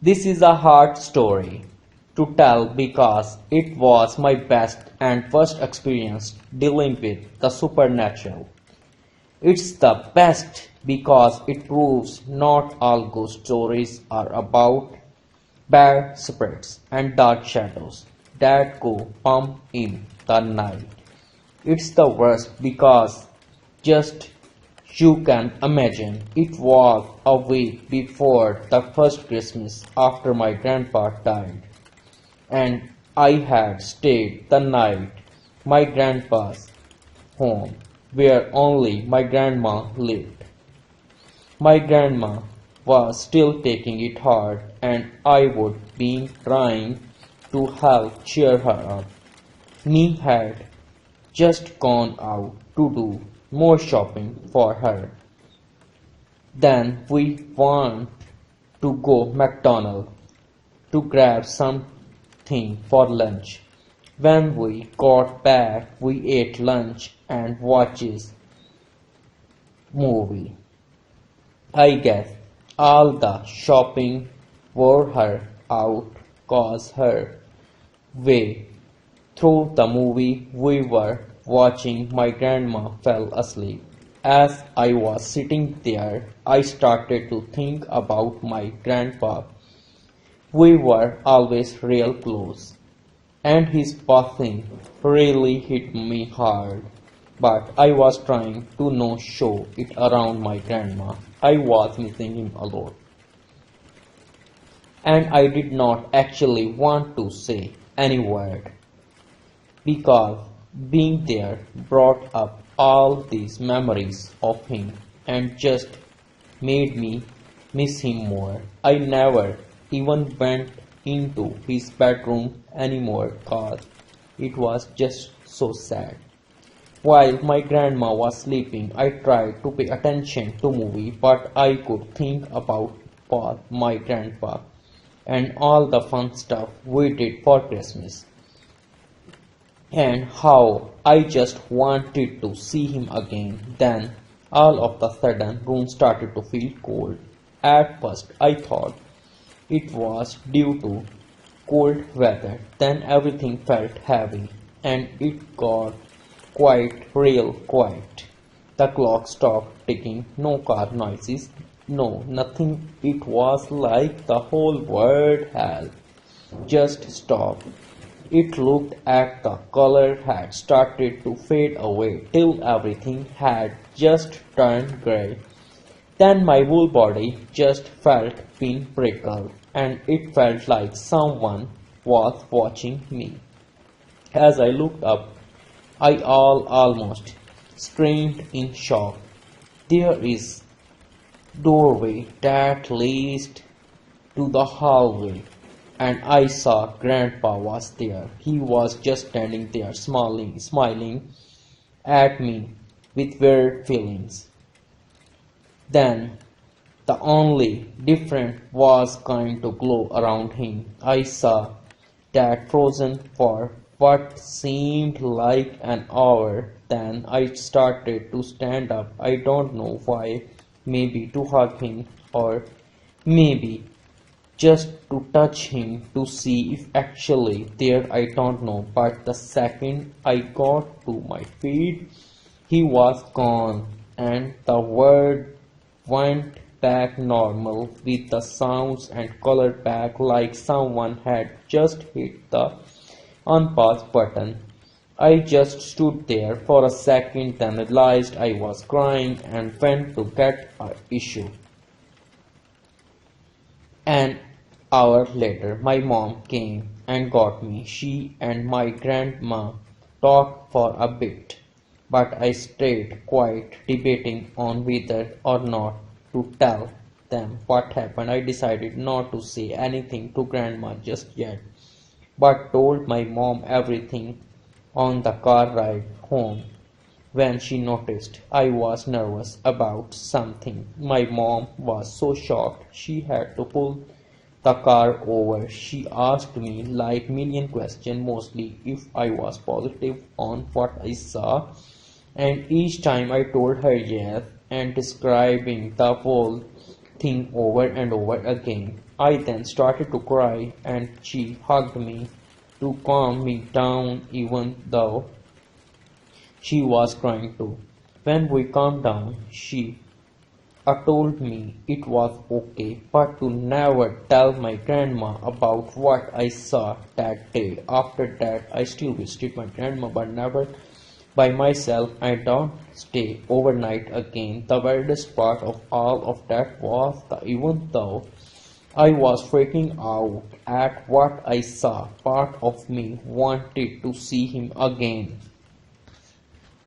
This is a hard story to tell because it was my best and first experience dealing with the supernatural. It's the best because it proves not all ghost stories are about bad spirits and dark shadows that go bump in the night. It's the worst because just you can imagine it was a week before the first Christmas after my grandpa died, and I had stayed the night my grandpa's home where only my grandma lived. My grandma was still taking it hard and I would be trying to help cheer her up. Me had just gone out to do more shopping for her. Then we went to go McDonald's to grab something for lunch. When we got back, we ate lunch and watched movie. I guess all the shopping wore her out cause her way through the movie we were watching my grandma fell asleep. As I was sitting there, I started to think about my grandpa. We were always real close, and his passing really hit me hard. But I was trying to not show it around my grandma. I was missing him a lot. And I did not actually want to say any word because being there brought up all these memories of him and just made me miss him more. I never even went into his bedroom anymore cause it was just so sad. While my grandma was sleeping, I tried to pay attention to movie, but I could think about Paul, my grandpa, and all the fun stuff we did for Christmas, and how I just wanted to see him again. Then, all of a sudden, room started to feel cold. At first, I thought it was due to cold weather. Then everything felt heavy, and it got quite real quiet. The clock stopped ticking, no car noises, no nothing. It was like the whole world had just stopped. It looked at the color had started to fade away till everything had just turned grey. Then my whole body just felt being prickled, and it felt like someone was watching me. As I looked up, I almost screamed in shock. There is doorway that leads to the hallway, and I saw Grandpa was there. He was just standing there smiling at me with weird feelings. Then the only difference was kind to glow around him. I saw that frozen for what seemed like an hour. Then I started to stand up. I don't know why, maybe to hug him or maybe just to touch him to see if actually there, I don't know. But the second I got to my feet, he was gone and the world went back normal with the sounds and color back like someone had just hit the unpause button. I just stood there for a second, then realized I was crying and went to get a issue. An hour later, my mom came and got me. She and my grandma talked for a bit, but I stayed quiet, debating on whether or not to tell them what happened. I decided not to say anything to grandma just yet, but told my mom everything on the car ride home. When she noticed I was nervous about something, my mom was so shocked she had to pull the car over. She asked me like million questions, mostly if I was positive on what I saw, and each time I told her yes, and describing the whole thing over and over again. I then started to cry and she hugged me to calm me down even though she was crying too. When we calmed down, she told me it was okay, but to never tell my grandma about what I saw that day. After that, I still visited my grandma, but never by myself. I don't stay overnight again. The weirdest part of all of that was that even though I was freaking out at what I saw, part of me wanted to see him again.